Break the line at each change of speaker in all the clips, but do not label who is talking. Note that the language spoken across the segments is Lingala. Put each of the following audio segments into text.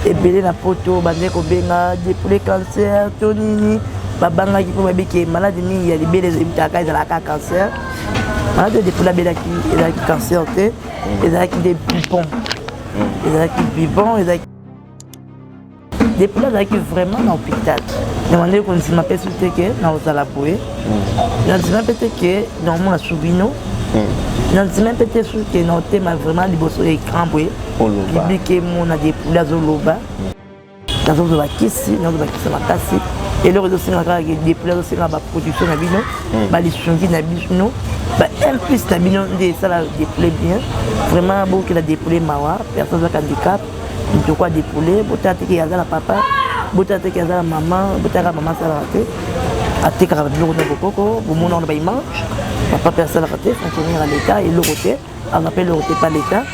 ebele na poto bande ko benga dépouler cancer tonini babanga ki po babiki maladie mingi ya libele ezaka ezalaka cancer maladie dépouler belaki ezalaki cancer te ezalaki des pipons ezalaki pipons ezalaki dépouler ezalaki vraiment na hôpital demandé qu'on s'il m'appelle sur que na ozala boye na s'il m'appelle que normalement na subino na s'il m'appelle sur que na thème vraiment liboso écran boye public mon a dépouler azoloba na zo ba kisi na zo ba kisi makasi et le réseau singa dépouler singa ba production na bino ba lisungi na bino ba un plus na bino de ça la dépouler bien vraiment beau que la dépouler mawa personne avec handicap de quoi dépouler botate ki yazala papa botate ki yazala maman botaka maman ça la raté atika ba biloko na bokoko bomona on ba image papa personne la raté fonctionner à l'état et le côté on appelle le côté pas l'état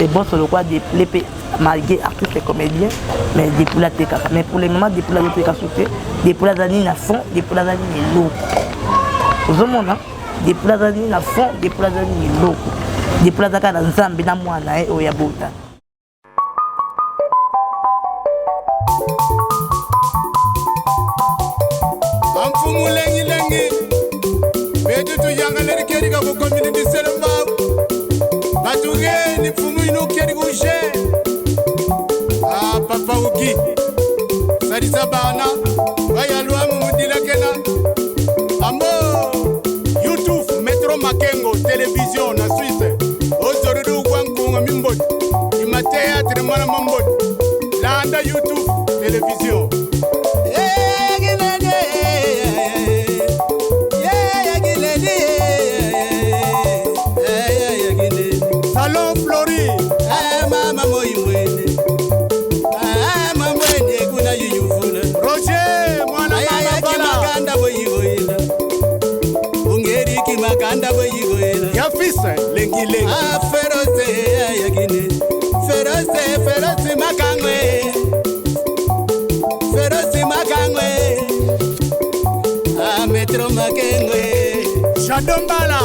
et bon sur le quoi dépouler malgré artistes et comédiens mais dépouler teka mais pour les moments dépouler teka sauter dépouler zani na fond dépouler zani l'eau aux moments dépouler zani na fond dépouler zani l'eau dépouler zaka na nzambe na mwana e oya bota.
Lengi bedu tu yanga leri keri ka ko community selma batuge ni fumu ino keri ko je papa uki sari sabana baya luamu mudila kena ambo YouTube Metro Makengo télévision na Suisse ozorudu kwangu mimbot imatea tremana mambot landa YouTube télévision. Salon Flori, mama moimwene, mama mwene kuna yuyufuna. Roger, mwana mama bana. Makanda boyigoila, ungeri ki makanda boyigoila. Yafisa lengi lengi. Feroze ayagine, feroze makangwe, feroze makangwe. Metro Makengwe, Chadombala,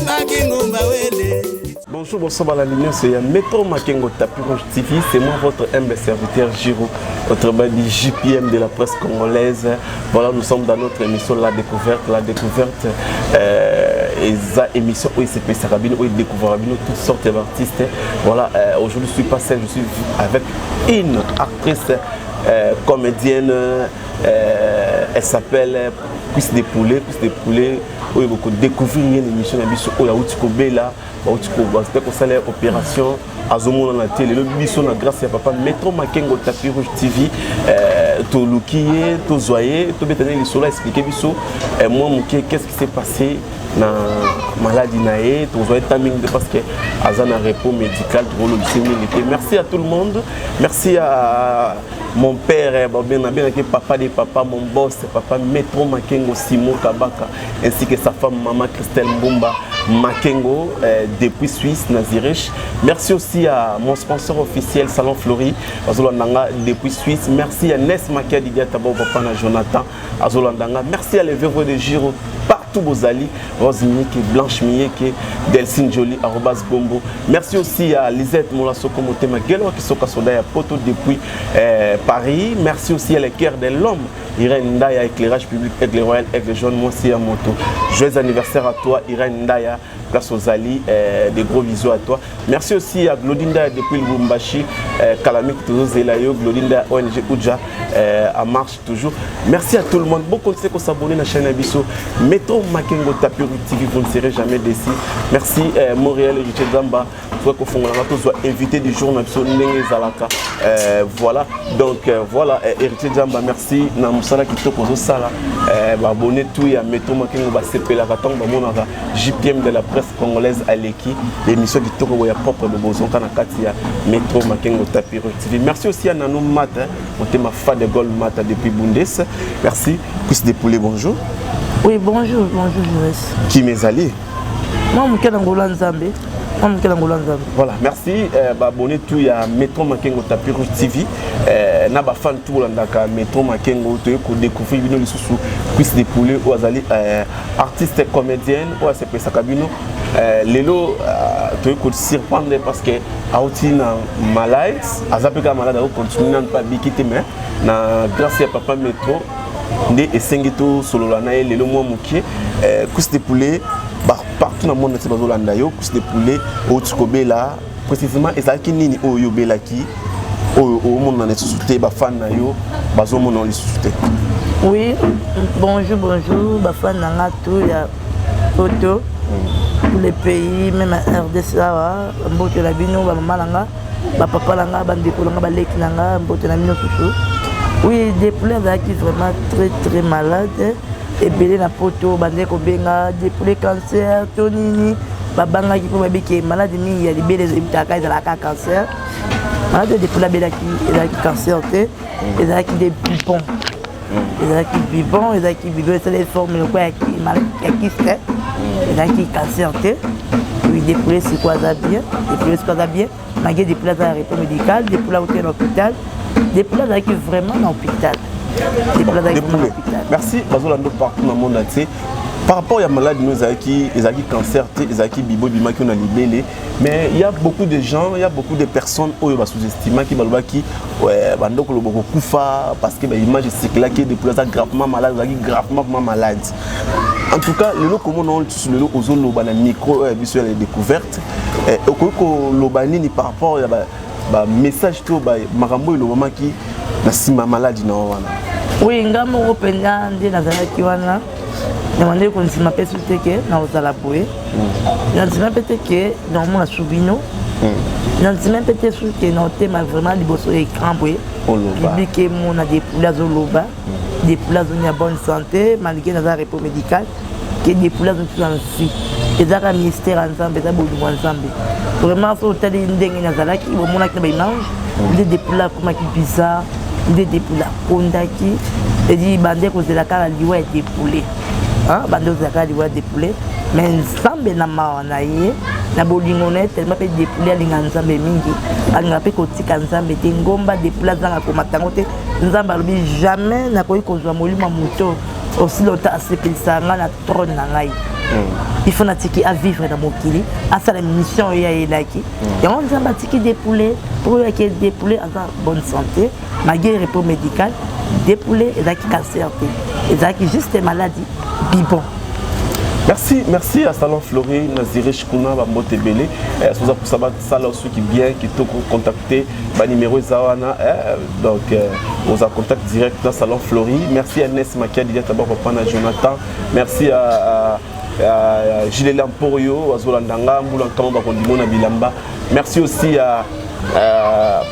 Makengumba wele.
Bonjour, bonsoir à la lumière, c'est Metro Makengo Tapis Rouge TV, c'est moi votre humble serviteur Giro, autrement dit JPM de la presse congolaise. Voilà, nous sommes dans notre émission La Découverte et émission OICP Sarabine, où il découvre toutes sortes d'artistes. Voilà, aujourd'hui je suis pas seul, je suis avec une actrice comédienne, elle s'appelle Cuisse de poulet, où il faut découvrir une émission où il y a Outikobela, c'était opération à Zomo dans la télé, le biso na grâce à papa Metro Makengo Tapis Rouge TV, to lukiye, to zoyer, to bétaner les sols expliquer biso, moi qu'est-ce qui s'est passé na maladie naé, to zoyer timing parce que azan un repos médical, merci à tout le monde, merci à mon père, papa des papas, mon boss, papa Metro Makengo Simon Kabaka, ainsi que sa femme maman Christelle Mbumba Makengo depuis Suisse, Nazirich. Merci aussi à mon sponsor officiel Salon Flori, Azolandanga depuis Suisse. Merci à Nes Makia Didia Tabo Papa Jonathan Azolandanga. Merci à l'Evevo de Giro. Partout Bozali, Rosinique, Blanche Mieke, Delcine Jolie, Arobas Bombo. Merci aussi à Lisette Molasoko Motema Gelo qui sont à Poto depuis Paris. Merci aussi à l'équerre de l'homme, Irène Ndaya, éclairage public, aigle royal, aigle jaune, moi aussi à moto. Joyeux anniversaire à toi, Irène Ndaya, place aux Ali, des gros bisous à toi. Merci aussi à Glodinda depuis le Bumbashi, Kalamik toujours Zelayo, Glodinda ONG Oudja, à marche toujours. Merci à tout le monde. Beaucoup de ceux qui s'abonnent à la chaîne Abisso. Metro Makengo Tapis Rouge TV, vous ne serez jamais déçus. Merci Montréal et Richard Zamba. Vous soit invité du jour Zalaka. Voilà, donc voilà, Héritier Zamba, merci. Namusala qui te pose ça là. Abonné tout à Metro Makengo CP la JPM de la presse congolaise à l'équipe. L'émission qui tourne au propre de Bozon Kanakatia, Metro Makengo Tapis Rouge TV. Merci aussi à Nanou Mat, on ma fa de Gold Mat depuis Bundes. Merci. Cuisse de poulet, bonjour.
Oui, bonjour, Joris.
Qui m'est allé?
Moi, je suis Angola Nzambe.
Voilà, merci. Abonnez tout à Metro Makengo Tapis Rouge TV. na ba fan tout landaka Métro Makengo to ko découvrir bino lisusu cuisse de poulet ou azali artiste comédienne ou se pesa kabino lelo to ko surprendre parce que auti na malade azapeka malade au continuer pas bikite mais na grâce à papa Métro ndé esengito solola na lelo mo mukie cuisse de poulet partout dans le monde c'est bazolanda yo cuisse de poulet au tikobela précisément ezalaki nini oyo belaki au monde na susute ba fan na yo bazo mon li susute.
Oui, bonjour ba fan na tout ya photo tous les pays même à RDC wa mboto la bino ba mama langa ba papa langa ba ndeko langa ba leki langa mboto na bino tout. Oui, des poulets qui vraiment très malade et belé na poto ba ndeko benga des poulets cancer tonini babanga qui peut babiki malade mi ya libéré ibitaka za la cancer. Malade des poulets qui cancer té et qui des pipons. Et qui vivant et qui vivent c'est les formes le quoi qui malade qui fait et qui cancer té. Oui, des poulets c'est quoi ça bien? Des poulets c'est quoi ça bien? Malgré des poulets à réponse médical, des poulets au l'hôpital, des poulets qui vraiment dans l'hôpital. Des poulets.
Merci bazolando partout dans le monde entier. Par rapport à la maladie, nous avons qui cancer, nous avons qui bibo bima qui on a libellé, mais il y a beaucoup de gens, il y a beaucoup de personnes qui ont sous-estimé qui balba qui bandoko le beaucoup kufa parce que l'image c'est là qui est des plus gravement malade, gravement malade. En tout cas, le lot comment on tous le lot aux zones lobana micro visuel et découverte et au lobani ni par rapport à ba message tout ba marambo le moment qui na sima maladie na wana.
Oui, ngamo openda ndi nazalaki wana. Demandez qu'on s'y m'appelle sous teke, na osala boye. Na s'y m'appelle que normalement la soubino. Na s'y m'appelle sous que na thème vraiment liboso écran boye. Public mon a des poulets zoloba, des poulets en bonne santé, malgré na repos médical, que des poulets sont en si. Et ça ministère ensemble, ça beaucoup ensemble. Vraiment faut tali ndenge na zalaki, bon mon akina ba mange, des poulets comme qui bizarre, des poulets kondaki, et dit bandé cause de la cara liwa des poulets. Bando zakadi wa des poulets mais nzambe na mawana ye na bolingo na tellement pe des poulets alinga nzambe mingi alinga pe kotika nzambe te ngomba des poulets zanga komatango te nzambe alobi jamais na koyi kozwa molimo moto aussi longtemps asepelisa nga na trône na ngai il faut natiki à vivre dans mokili asa la mission ya elaki et on nzambe atiki des poulets pour que des poulets en bonne santé malgré repos médical des poulets et qui cancer et qui juste maladie bibon.
Merci à Salon Fleury, Naziré Chikouna, Bambote Belé. Si vous avez ça là aussi qui vient, qui te contacter, le numéro Zawana. Donc, vous avez contact direct dans Salon Fleury. Merci à Ness Makia, d'abord Papa Jonathan. Merci à Gilles Lamporio, à Zolandanga, Moulan Kamba, Kondimona Bilamba. Merci aussi à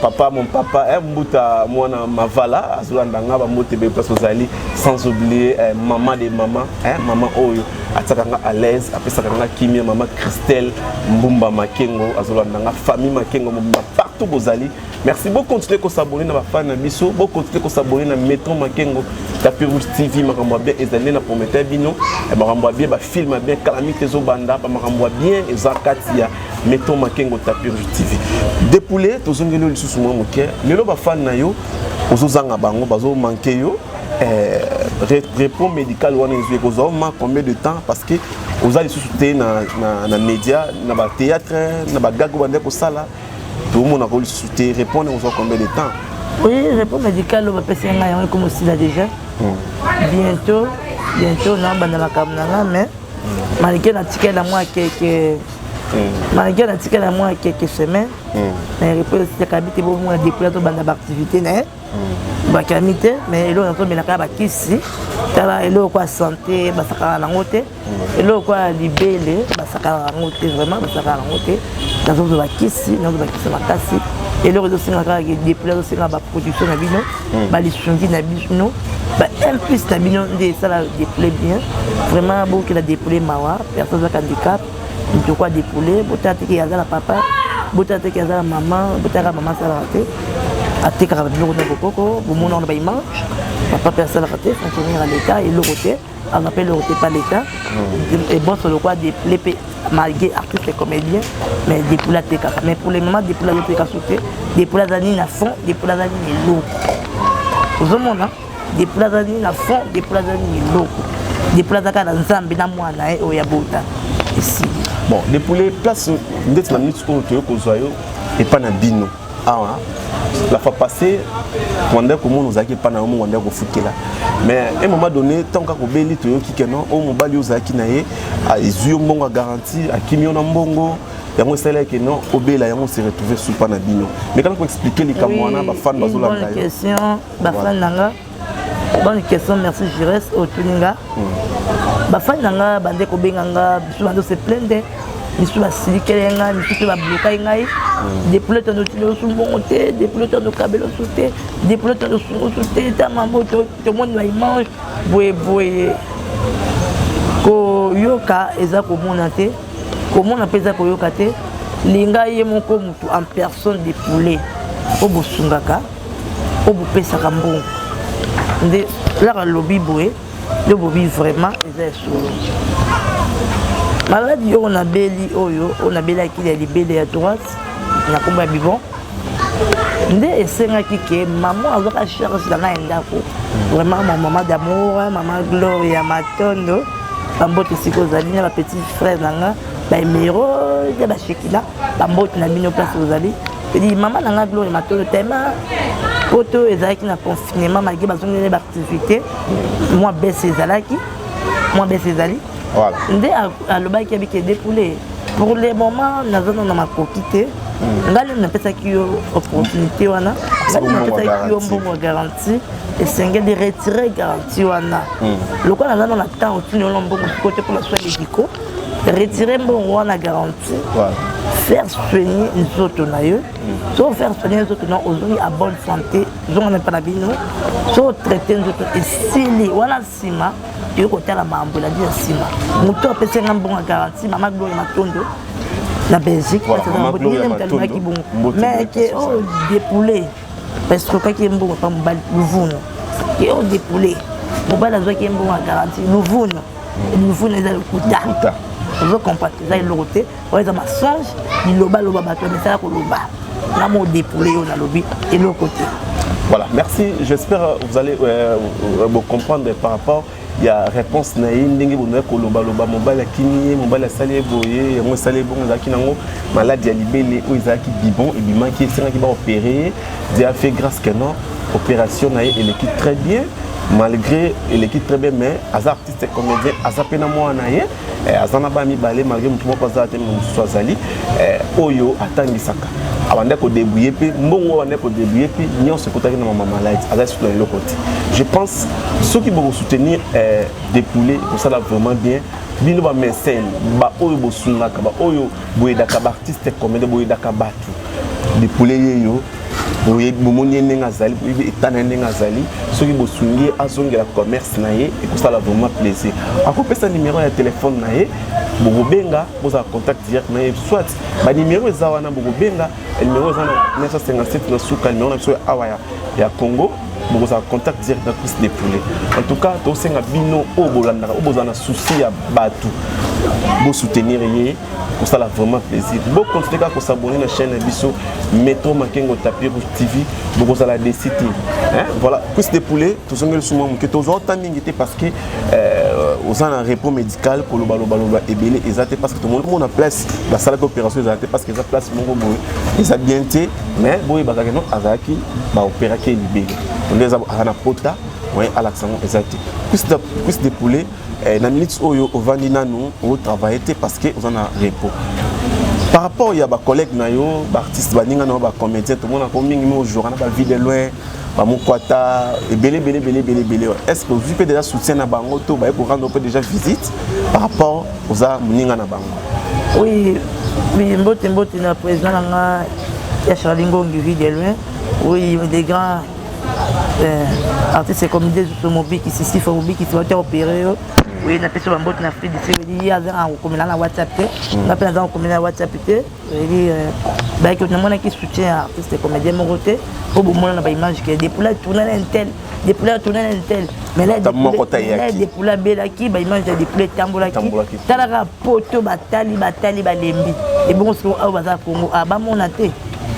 papa, mon papa, Mbouta, Mwana Mavala, Azulandanga, Bamote Place aux Ali, sans oublier maman des mamans, maman Oyo, Atakanga à l'aise, après Sakanga Kimia, maman Christelle, Mbumba Makengo, Azulandanga, famille Makengo, Mbumba, partout aux Ali. Merci beaucoup, continuez à s'abonner à ma fan Misso, beaucoup continuez à s'abonner à Métro Makengo, Tapis Rouge TV, Maramboa bien, et Zané, pour mettre Bino, Maramboa bien, film bien, Calamité Zobanda, Maramboa bien, et Zakatia, Métro Makengo, Tapis Rouge TV. Des poulets, tous les gens qui sont moqués, les gens qui sont yo, aux zanga bango, bazo manqué yo, repos médical ou en combien de temps parce que aux allez soutenir na média, na ba théâtre, na ba gago bande ko sala, tout le monde a voulu soutenir répondre aux combien de temps.
Oui, repos médical on va passer un comme aussi là déjà. Bientôt non bande la kamna mais malgré na ticket la moi malgré la ticket à moi quelques semaines, mais repose c'est qu'habiter beaucoup moins déployer dans la activité né, bakamité mais là on entend mais la kaba kisi, tala elo quoi santé, basaka na ngote, elo quoi libellé, basaka na ngote vraiment basaka na ngote, dans autres bakisi, dans bakisi makasi, elo aussi na kaba déployer aussi na ba production na bino, ba lisongi na bino, ba un plus na bino de ça la déployer bien, vraiment beaucoup la déployer mawa, personne avec handicap. De quoi des poulets, peut-être qu'il y a la papa, peut-être qu'il y a la maman, peut-être que la maman s'est ratée. À tes carabines, on a beaucoup, on a mange, papa personne raté, fonctionner à l'état et le côté, on appelle le pas l'État. Et bon, c'est le quoi des malgré artistes et comédiens, mais des poules à TK. Mais pour le moment, des poules à TK sauté, des poules à zanine à fond, des poules à zanine et l'eau. Vous avez des poules à zanine à fond, des poules à zanine et l'eau. Des poules à zanine à Zambé, dans moi, au Yabota. Ici.
Bon, des poules place, d'être la minute où tu es et pas na bino. Ah, la fois passée, on a comment nous avons pas na on a refouté là. Mais à un moment donné, tant qu'on béli tu qui que non, on m'a dit aux acquis naé, à yeux bongo garantie, à qui m'y on a bongo. Il y a un salaire qui non, au béla, on s'est retrouvé sous panabino. Mais quand on expliquer les camoana, ma fan bazola.
Bonne question, ma fan nanga. Bonne question, merci Jires au Tuninga. Ma fan nanga, bande ko benganga, bisu bando se plaindre. Bisu ba silikelenga, bisu ba bloquer ngai. Des pilotes de tilo sous monté, des pilotes de cabelo sauté, des pilotes de sauté, ta maman tout le monde va y manger. Boye. Ko yoka eza ko monate. Comment on appelle ça pour yokaté? Linga yemoko mutu en personne de poulet. Obo sungaka, obo pesa kambo. Ndé la lobby boé, le lobby vraiment eza solo. Maladi on a beli oyo, on a beli qui est libéré à droite. Na komba bibon ndé esenga kike maman azoka chercher dans la ndako vraiment ma maman d'amour maman Gloria Matondo bambote siko zali na petit frère nanga ba mero de ba Shekila bambote na bino place ozali et dit maman nanga Gloria Matondo tema poto ezaki na confinement malgré bazongene ba activité moi baisse ezalaki voilà ndé alobaki abiki dépoulé pour le moment nazana na makokité ngali na pesa ki opportunité wana ngali na pesa ki mbongo garantie et singe de retirer garantie wana lokwa nazana na temps otuni mbongo côté pour la soins médicaux retirer mbongo wana garantie faire soigner les autres na yo so faire soigner les autres non aujourd'hui à bonne santé zonga na pas bino so traiter les autres et sili wana sima yo kotala mambo la dia sima muto apesa mbongo garantie mama Gloria Matondo la Belgique, mais qui est dépoulé. Parce que quand il y a un bon qui est dépoulé. Mon bal a qui est bon à garantie. Nous est le coup d'art. Vous comprenez, ça est le côté. Vous avez ma songe, il le bas, le bas, mais ça pour le bas. Là, mon dépoulé, on a le but et l'autre côté.
Voilà, merci. J'espère que vous allez comprendre par rapport. Il y a réponse naïne ndenge bonne koloba loba mobile kini mobile salé boye mo salé bon zaki nango maladie ya libele o izaki bibon et bima qui sera qui va opérer dia fait grâce que non opération naïe et l'équipe très bien malgré l'équipe très bien mais as artiste et comédien azapena mo naïe azana ba mi balé malgré mutu mo paza te mo swazali oyo atangisaka abande ko débrouiller pe mbongo abande ko débrouiller pe nyonso kotaki na mama malade azali sur le côté je pense ceux qui vont soutenir des poulets pour ça là vraiment bien bino ba mécène ba oyo bo sungaka ba oyo boyedaka ba artiste comédien boyedaka batu des poulets yo boye bomoni nenga zali boye etana nenga zali ceux qui bo sungi azongela commerce na ye et pour ça là vraiment plaisir akopesa numéro ya téléphone na ye bobenga boza contact direct na soit ba numéro za wana bobenga numéro za 957 na suka numéro na so awaya ya Congo boza contact direct na plus des poulets en tout cas to senga bino o bolanda o bozana souci ya batu bo soutenir ye pour ça là vraiment plaisir bon continuer à s'abonner à la chaîne biso Metro Makengo Tapis Rouge TV beaucoup à la décité voilà plus des poulets tout ce que le souvent que tous autant mingi parce que aux en repos médical pour le balo et belé exact parce que tout le monde a place la salle d'opération exact parce que ça place mon boy ils a bien été mais boy bazaki non azaki ba opérer qui libéré on les a na pota ouais à l'accent exact plus des poulets na minutes oyo ovandi nanu au travail parce que on a repos par rapport il y a ba collègues na yo ba artiste baninga na ba comédien tout le monde a combien au jour na ba vie de loin ba mokwata et belé est-ce que vous pouvez déjà soutien na bango to ba pour rendre déjà visite par rapport aux a muninga na bango
oui mbote na président nga ya Charlingo vie de loin oui des grands artistes comme des automobiles qui s'y font qui se vont opérer oui na pesa bambote na Afrique du Sud il y a un comme na WhatsApp on appelle ça comme na WhatsApp il bah que namona qui soutient artiste comédien mon côté au bon moment na image que des poules tourner un tel des poules tourner un tel mais là des poules bela qui bah image des poules tambola qui talaka poto batali balembi et bon so au bazar Congo aba mona te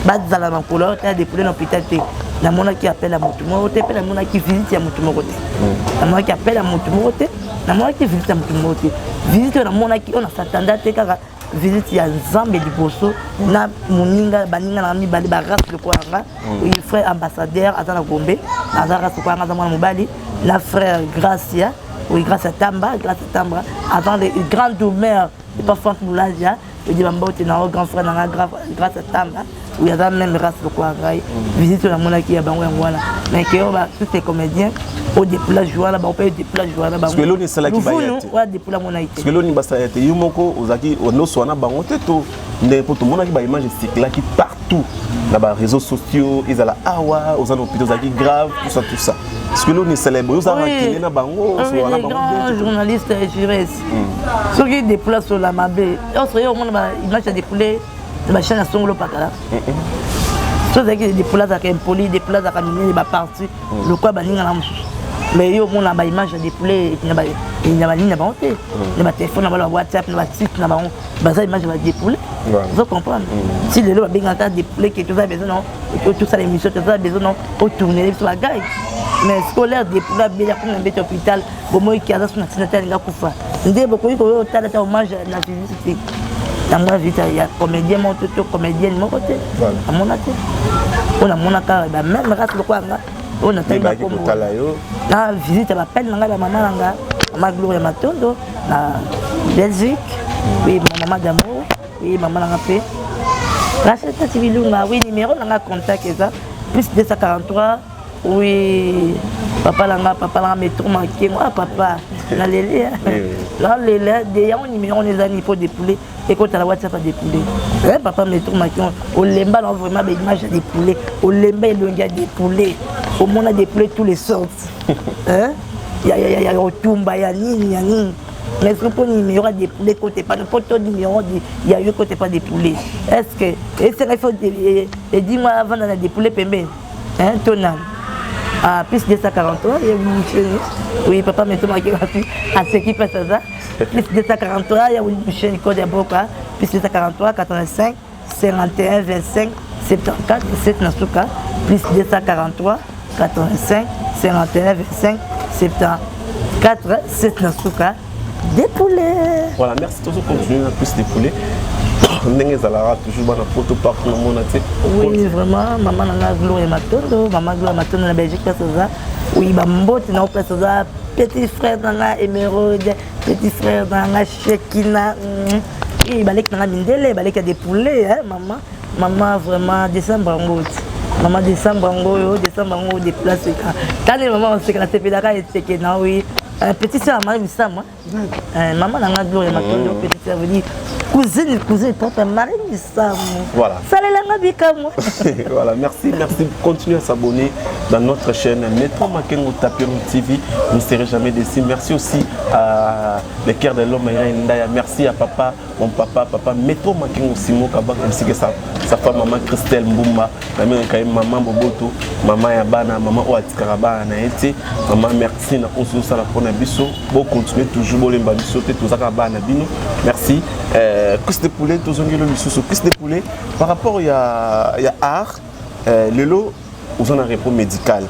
bazala na couleur ta des poules na hôpital te namona qui appelle à motu mo te appelle namona qui visite à motu mo côté namona qui appelle à motu mo côté namona qui visite à motu mo côté visite namona qui on a s'attendait te kaka visite ya Nzambe liboso na muninga baninga na mibali ba race le kwanga il frère ambassadeur atana Gombe azara ko kwanga za mwana mobali la frère Gracia oui Gracia Tamba avant les grands douleurs et pas Franck Moulaja et dit bambote na grand frère na Gracia Tamba oui azara même race le kwanga visite la monaki ya bango ngwana mais que ba tous ces comédiens au déplacement joueur là ba peut déplacement joueur là ba parce
que l'on est cela qui va y être
ouais déplacement monaki
parce que l'on est basta être yumoko ozaki ono sona bango teto n'importe monaki ba image cycle qui partout là bas réseaux sociaux ils ala awa aux hôpitaux zaki grave tout ça parce que l'on est célèbre aux arrêtés na bango
sona bango journaliste juriste ceux qui déplacent sur la mabé on serait au monde ba image déplacé ba chaîne songolo pakala chose qui déplacent à impoli déplacent à caminer ba parti le quoi baninga na musu mais yo mon ba image déplacé et il na ba ligne na ba honte na téléphone na ba WhatsApp na ba site na ba ça image va déplacé vous comprenez si le ba bien entendre déplacé que tout ça besoin non et tout ça l'émission tout ça besoin non au tourner sur la gaille mais scolaire déplacé bien comme un bête hôpital bon moi qui a ça sur national nga kufa ndé beaucoup ko tala ta hommage na publicité dans moi vite il y a comédien mon tout comédien mon côté à mon até on a mon aka même race le quoi on a taïba comme na visite la peine nga la maman nga maman Gloria Matondo na Belgique oui maman d'amour oui maman nga pe Racheta Tibilunga oui numéro nga contact ça plus 243 oui papa langa métro manqué moi papa la lélé là lélé déjà on numéro les amis pour dépouler et quand à la WhatsApp à dépouler papa métro manqué au lemba là vraiment des images à dépouler au lemba il y a dépouler au monde a dépouler tous les sortes hein il y a otumba ya nini mais ce que numéro à dépouler côté pas n'importe numéro il y a eu côté pas dépouler est-ce que il faut et dis-moi avant d'aller dépouler pembe hein tonal à plus 243 il y a une oui papa maintenant à ce qui passe ça plus 243 il y a une chaîne code de Boca plus 243 85 51 25 74 17 Nasuka plus 243 85 51 25 74 7 Nasuka dépoulé
voilà merci toujours continuer à plus dépoulé ndenge zalara toujours bana photo partout dans mon até
oui vraiment maman na Gloria Matondo na Belgique ça oui ba mbote na place ça petit frère na Emeraude petit frère na Shekina et balek na mindele balek des poulets hein maman vraiment décembre ngo déplacer quand les mamans c'est que la TP Dakar et que na oui petit sœur Marie Sam maman na Gloria Matondo petit sœur veut dire cousine papa Marie Sam
voilà
ça la bika moi
voilà merci continuez à s'abonner dans notre chaîne Métro Makengo Tapion TV vous ne serez jamais déçus merci aussi à le cœur de l'homme merci à papa mon papa Métro Makengo Simo Kabak ainsi que sa femme maman Christelle Mbumba maman Boboto maman Yabana maman Oatikaraba na été maman merci na konsu sala pona biso bon continuer toujours bolemba biso te tout ça bana bino merci cuisse de poulet tozongelo lisusu cuisse de poulet par rapport il y a art le lot aux en repos médical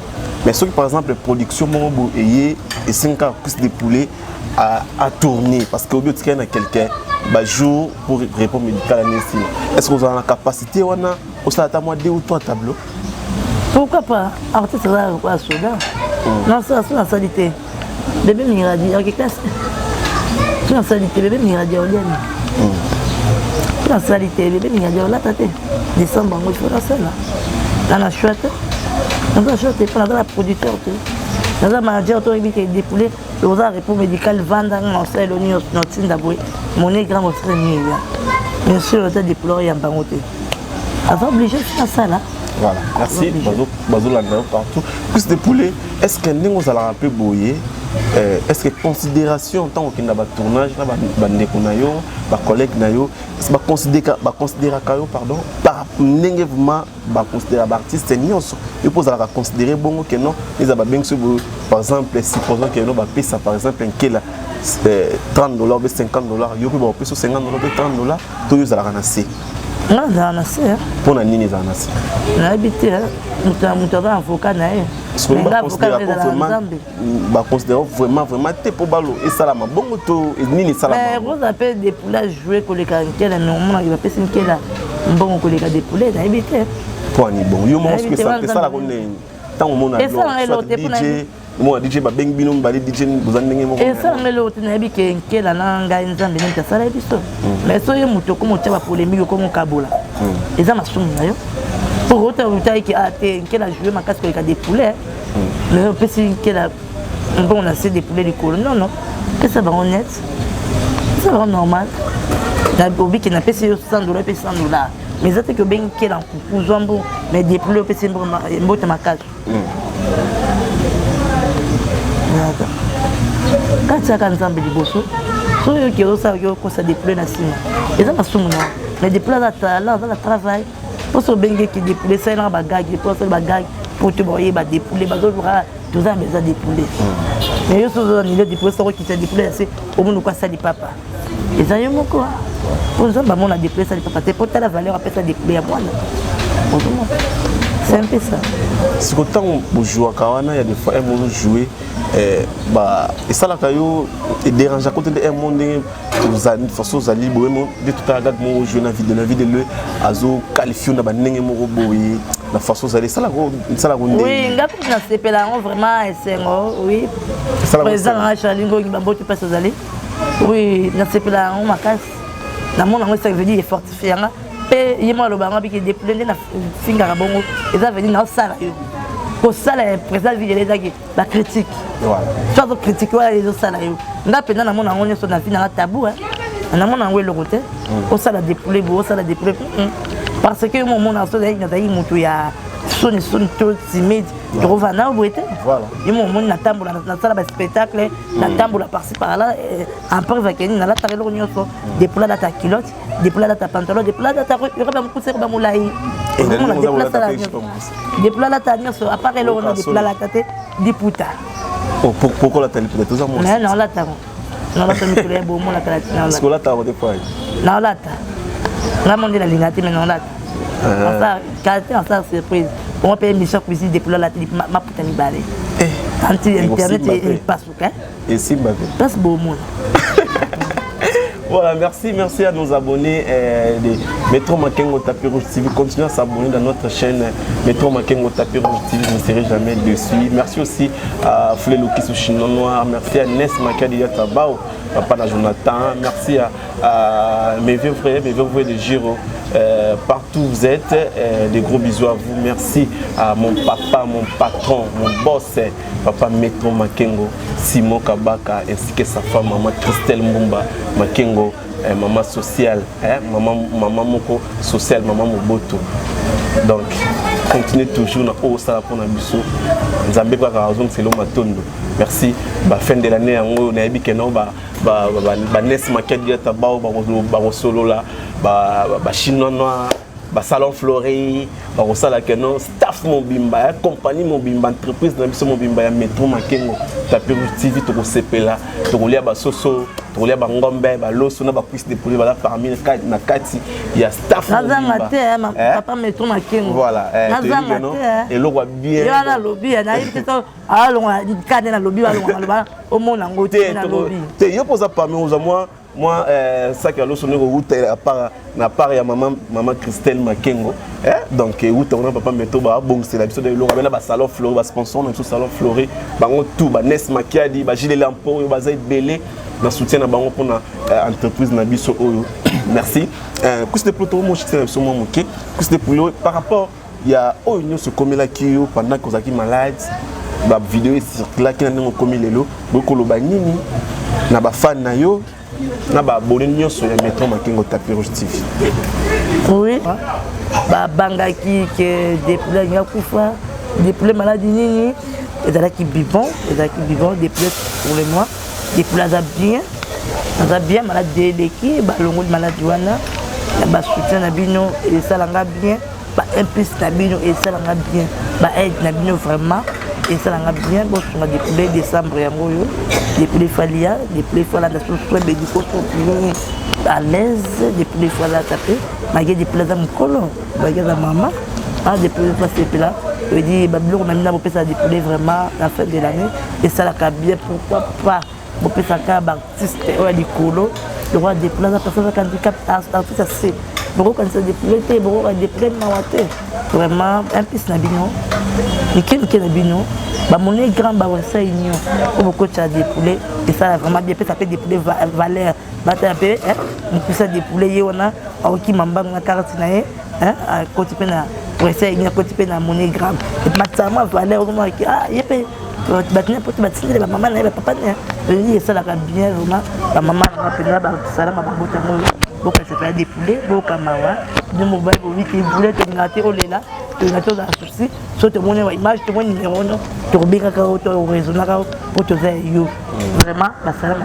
mais ceux qui par exemple production mon et 5 cuisse de poulet à tourner parce que au lieu de qu'il y a quelqu'un bah jour pour repos médical est-ce que vous avez la capacité on a au stade à moi 2 ou 3 tableaux
pourquoi pas artiste ça quoi soda non ça c'est la salité bébé miradi en classe c'est la salité bébé miradi olienne la salité bébé miradi là tata décembre on fait ça là la chouette on va acheter pour la producteur dans un manager autorité dépoulé aux repos médical vendre en sel au New York mon grand autre bien sûr le déployer en bangoté avant obligé de faire ça là.
Voilà, merci. Bazolanda partout. Plus de poulet, est-ce que nous allons un peu boyer? Est-ce que considération en tant que dans le tournage, dans les collègues, est-ce que considérer pardon par ndenge vraiment ba considérer ba artiste nyonso il pose à considérer bon que non ils aba bien par exemple supposons que non ba pesa par exemple un kela $30 ou $50 yo ko ba pesa $50 ou $30 to yo za la ranasser
non za ranasser
pour na nini za ranasser
na habité muta avocat na ye
ba considérer vraiment te pour balo et ça la bongo to nini ça la
mais vous appelez des poulets jouer ko le kela mais on va pesa kela bon ko le des poulets na habité
pour ni bon yo mon ce que ça la connaît tant au monde a DJ moi DJ ba beng bino ba DJ bozandenge mo
et ça ngelo tinabi ke nkela na nga nzambe nta sala biso mais so ye muto ko mo tshaba polémique ko mo kabola eza masumu na yo pour autant utai ki ate nkela jouer ma casque ko des poulets mais on peut si nkela bon on a c'est des poulets du col non que ça va honnête ça va normal na obi ki na pesi $100 pe $100 mais ça que ben nkela ku zombo mais des poulets pe c'est mbota makasi quand tu as ensemble de bosso, so yo qui osa yo ko sa déployer na sima. Eza masumu na. Mais déployer là dans le travail. Pour so bengue qui déployer ça na bagage, pour so bagage pour te boyer ba déployer ba zo bra tous a besoin déployer. Mais yo so ni le déployer ça qui te déployer c'est au monde quoi ça di papa. Eza yo moko. Pour ça ba mon a déployer ça di papa, c'est pour ta la valeur après ça déployer moi. C'est un peu ça.
C'est quand on joue à Kawana, il y a des fois un monde jouer et ça là il dérange à côté de un monde de façon aux alliés de tout à l'heure mon jouer dans la vie de le azo qualifié na banenge mo boy la façon aux alliés ça là
oui ngap na sepela vraiment esengo oui président Chalingo qui bambo tu passes aux alliés oui na sepela on makas na mon ango ça veut dire fortifier pe yema lo banga biki déployer na finga bongo et ça veut dire na sala ko sala président ville ezaki la critique soit critique wala les autres sala yo nga pena na mona ngone so na vie na tabou na mona ngwe lokote ko sala déployer bo sala déployer parce que mon mona so na tayi mutu ya soni to timide rovana boete
voilà
yemo mona na tambola na sala ba spectacle na tambola par-ci par-là après va kenni na la tarelo nyoso déployer ta culotte déployer ta pantalon déployer ta robe ba mukuse ba mulai déployer la tania so appareil là on a déployer la tête diputa
pourquoi la télé peut-être ça moi
non la ta non la ta mi kule bo mo la kala non
la la ta on fois
non la ta la monde la lingati mais non la ça caractère ça surprise on peut émission cuisine déployer la télé ma puta mi balé quand internet il passe OK
et si bah
passe beau monde.
Voilà, merci à nos abonnés de Metro Makengo Tapis Rouge TV. Continuez à s'abonner dans notre chaîne Metro Makengo Tapis Rouge TV, je ne serai jamais déçu. Merci aussi à Flelouki Souchino Noir, merci à Nes Makadi Yatabao, papa de Jonathan, merci à mes vieux frères de Giro. Partout où vous êtes, des gros bisous à vous. Merci à mon papa, mon patron, mon boss, papa Metro Makengo, Simon Kabaka, ainsi que sa femme, maman Christelle Mumba Makengo, maman sociale, maman Moko sociale, maman Moboto. Donc, continuez toujours dans haut ça pour Nabiso. Nzambe kwa raison c'est l'homme Matondo. Merci. Ba fin de l'année on a dit que non ba Nes Makadi Yatabao ba solo là ba chinois noir ba salon fleury ba sala que non staff mon bimba compagnie mon bimba entreprise na biso mon bimba ya Metro Makengo Tapis Rouge TV to ko sepela to ko lia ba soso to ko lia ba ngombe ba loso na ba cuisse de poulet ba parmi na kati ya staff
nazanga te papa Metro Makengo
voilà
nazanga te
et lo bien
yo na lobby na yito alonga kane na lobby alonga loba o mona ngote na lobby
te yo posa parmi aux moi ça que l'autre sonne route à part ya maman Christelle Makengo donc route on a papa Metro ba bon c'est la biso de l'eau ba salon fleury ba sponsor na tout salon fleury bango tout ba Nes Makadi ba Gilles Lampo ba Zaid Belé dans soutien na bango pour na entreprise na biso oyo merci coup de plutôt mon chité na biso mo moké coup de poulo par rapport il y a oyo se comme là qui pendant que zaki malade ba vidéo circule qui na ngo comme lelo boko lo ba nini na ba fan na yo na ba abonné nyonso ya Metro Makengo Tapis Rouge TV.
Oui. Ba bangaki que déployer ya kufa, déployer maladie nini, et là qui vivant, déployer pour les mois, déployer ça bien malade de l'équipe, ba longo de maladie wana, ba soutien na bino et ça langa bien ba implice na bino et ça langa bien ba aide na bino vraiment et ça langa bien bon sur le poulet décembre yango yo les poulets falia les poulets fala da soutien be diko so à l'aise les poulets fala tapé malgré des poulets am kolo malgré la maman des poulets passés là je dis babilo on a mis na bopesa des poulets vraiment la fin de l'année et ça langa bien pourquoi pas bopesa ka ba artiste o di kolo le roi des plans à personne avec handicap artiste assez beaucoup quand ça déplacé beaucoup à déplacer na vraiment un peu na bino et qui na bino ba mon grand ba ça union beaucoup de dépouler et ça vraiment bien ça peut dépouler valeur ba tapé on peut ça dépouler on a qui mamba na carte na à côté na pour ça il y a côté na mon grand et matama valeur on a yepé batine pour batine la maman na papa na et ça la bien vraiment la maman na pena ba sala ma bota mo beaucoup ça fait dépouler beaucoup mawa de mo ba bo wiki poulet te ngate olela te ngate za souci so te mona image te mona numéro no to bika ka to réseau na ka pour te faire yo vraiment ba sala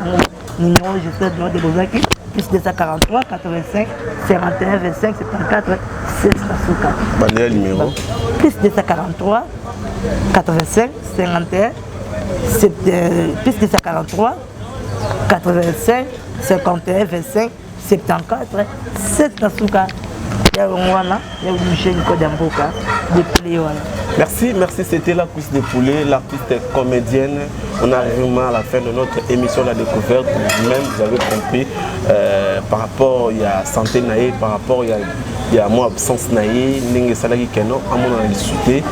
numéro je sais de Bozaki plus 243 85 51 25 74 764
Banel numéro
plus 243 85 51 plus 243 85 51 25 74 764
Merci, c'était la cuisse de poulet, l'artiste comédienne. On arrive vraiment à la fin de notre émission La Découverte. Vous-même, vous avez compris par rapport à santé naïe, par rapport il y a moi absence naïe, n'engue salari keno, à mon avis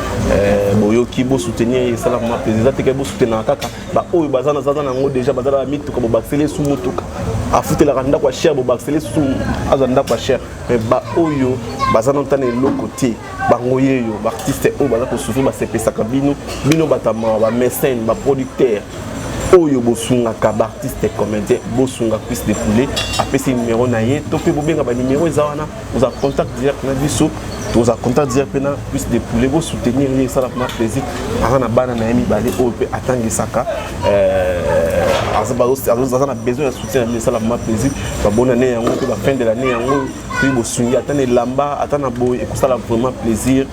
boyo qui beau soutenir et ça la moi plaisir. Ça te beau soutenir kaka. Bah oh bazana zana ngo déjà bazana mitu comme baxeler sous motuka. A foutre la randa quoi cher, baxeler sous azanda quoi cher. Mais bah oyo bazana ntane le côté. Bangoye yo, artiste o bazako souffrir ba CP sakabino, bino batama ba mécène, ba producteur. Oyo bosunga ka artiste comédien bosunga cuisse de poulet après ce numéro naie to pe bobenga ba numéro ezawana vous a contact direct na biso vous a contact direct na cuisse de poulet bo soutenir les ça la plaisir ana bana na yemi balé o pe atangi saka azaba besoin de soutien mais ça la plaisir ba bonne année yango ko ba fin de l'année yango puis bosungi atane lamba atana boy et ça la vraiment plaisir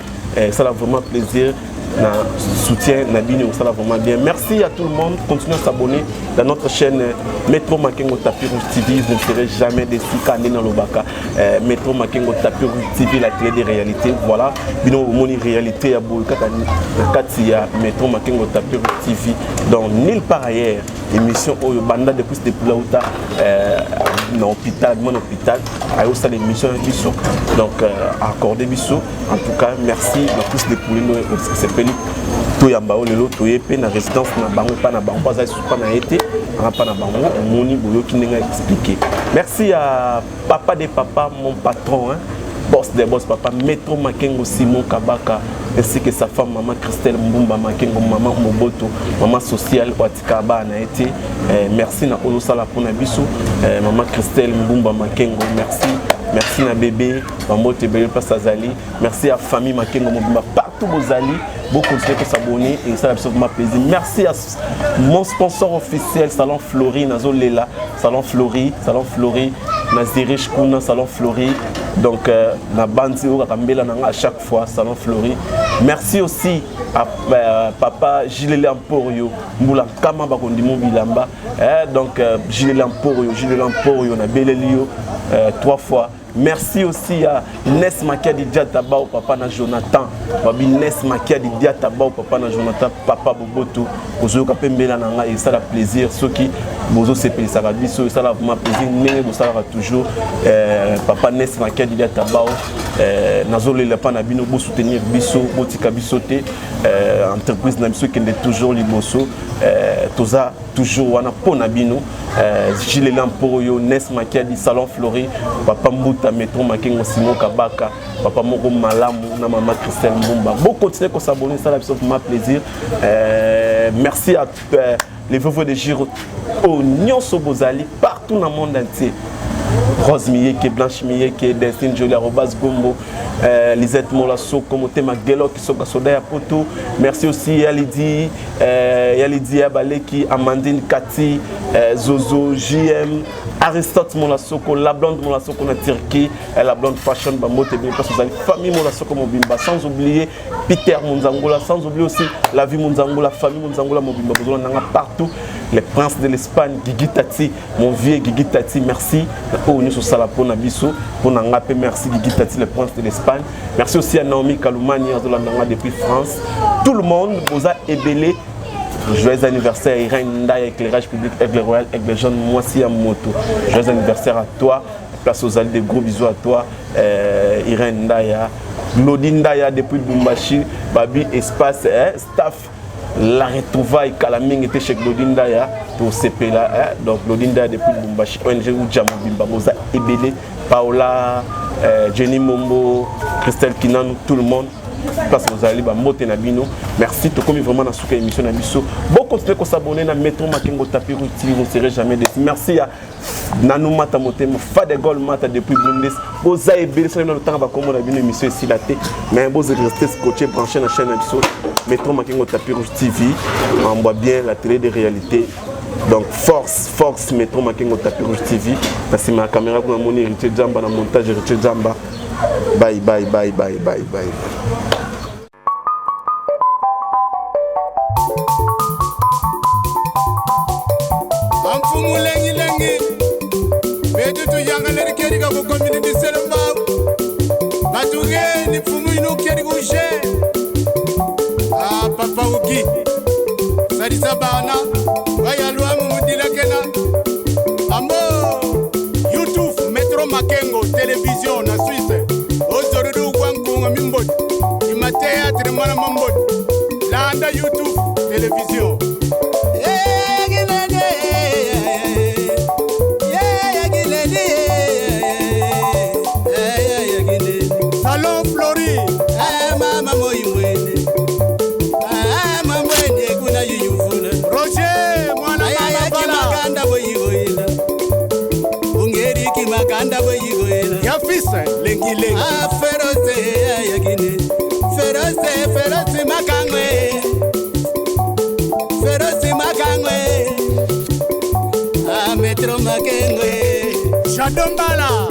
ça la vraiment plaisir na soutien Nabino, ça va vraiment bien. Merci à tout le monde. Continuez à s'abonner dans notre chaîne Metro Makengo Tapis Rouge TV. Vous ne serez jamais déçus quand on est dans le Baka. Metro Makengo Tapis Rouge TV, la télé des réalités. Voilà. Bino moni réalité à Boukatani, Katia, Metro Makengo Tapis Rouge TV. Donc, nulle part ailleurs. Émission Oyo Banda de plus de Poulaouta dans l'hôpital, mon hôpital. A aussi l'émission Bissot. Donc, accordé Bissot. En tout cas, merci. La plus de Poulaouta, c'est Peli. Toyambao, le lot, Toyepe, na résidence, na bango, pas na bango, pas na été, pas na bango, moni, boyo, qui n'a expliqué. Merci à papa des papas, mon patron, hein. Boss des boss, papa, Metro Makengo Simon Kabaka, ainsi que sa femme, maman Christelle Mbumba Makengo, maman Moboto, maman sociale, Watikaba, na été. Merci na Olo Sala pour Nabiso, maman Christelle Mbumba Makengo, merci. Merci na bébé, maman Tebele Place Azali. Merci à famille Makengo Mbumba, partout vos alliés. Vous continuez à s'abonner et ça va absolument plaisir. Merci à mon sponsor officiel, Salon Flori, Nazo Lela, Salon Flori, Nazirish Kuna, Salon Flori. Donc, na bandi à chaque fois, Salon Flori. Merci aussi à papa Gilles Lamporio, Moula Kama Bakondimo Bilamba. Donc, Gilles Lamporio, na Belelio, 3 fois. Merci aussi à Nes Makia di Diataba au papa na Jonathan. Babi Nes Makia di Diataba au papa na Jonathan, papa Boboto. Ozo kapembela nanga et ça la plaisir ceux qui bozo sepe ça va biso ça la vraiment plaisir mais ça va toujours papa Nes Makia di Diataba nazole le pa na bino bo soutenir biso botika bisoté entreprise na biso qui est toujours liboso toza toujours wana pona bino Gilles Lamporio Nes Makia di Salon Flori papa Mbuta Metro Makengo Simon Kabaka papa Moko Malamu na maman Christelle Mbumba bon continuer à s'abonner ça la vraiment plaisir merci à les veuves de Giro au Nyonso Bozali partout dans le monde entier. Rose Miyeke, Blanche Miyeke, Destine Jolie, Arobas Gombo, Lisette Molasso, Komote Magelo, qui sont à à Poto. Merci aussi à Yalidi Abaleki, Amandine Kati, Zozo, JM, Aristote Molasoko, la blonde Molasoko na Turquie, la blonde fashion Bamote bien parce que vous avez famille Molasoko Mobimba, sans oublier Peter Munzangola, sans oublier aussi la vie Munzangola, famille Munzangola Mobimba, vous en avez partout. Les princes de l'Espagne, Guigui Tati, mon vieux Guigui Tati, merci. Pour nous sur Salapo Nabiso, pour Nangape, merci Guigui Tati, les princes de l'Espagne. Merci aussi à Naomi Kaloumani, depuis France. Tout le monde vous a ébélé. Joyeux anniversaire, Irène Ndaya, éclairage public, Aigle Royal, Aigle Jaune, moi aussi à Moto. Joyeux anniversaire à toi, place aux alliés, des gros bisous à toi, Irène Ndaya. Claudine Ndaya depuis Bumbashi, Babi, espace, staff. La retrouvaille Kalaming était chez Claudine Ndaya pour CP là. Donc Claudine Ndaya depuis Bumbashi, ONG Oudjamou Bimba, Moza Ebele, Paola, Jenny Mombo, Christelle Kinan, tout le monde. Parce que vous allez moter Nabino. Merci, tout comme vraiment dans cette émission Nabiso. Bon, continuez à s'abonner à Métro Makengo Tapiru TV, vous ne serez jamais déçus. Merci à Nanou Mata Motem, Fadegol Mata depuis Bundes. Vous avez bien sûr le temps à comment Nabino émission ici la tête. Mais vous êtes resté scotché, branché dans la chaîne Nabiso. Métro Makengo Tapiru TV. On voit bien la télé de réalité. Donc force Métro Makengo Tapiru TV. Parce que ma caméra pour mon héritier Jamba, dans le montage héritier Jamba. Bye.
Amfumu lengi bedu tu yanga leri keri ga ko community selma batuge ni fumu ino keri go je papa uki sari sabana baya lwa mu mudila kena amo YouTube Metro Makengo télévision na Suisse ozorudu kwankunga mimbodi ima théâtre mana mambodi landa YouTube télévision Salon Flori mama moimwene mamwene kuna yuyufuna Roger mwana mama bala boyigoyela ungeri kimakanda boyigoyela yafisa lengi feroze yagine feroze makangwe Metro Makengo Shadombala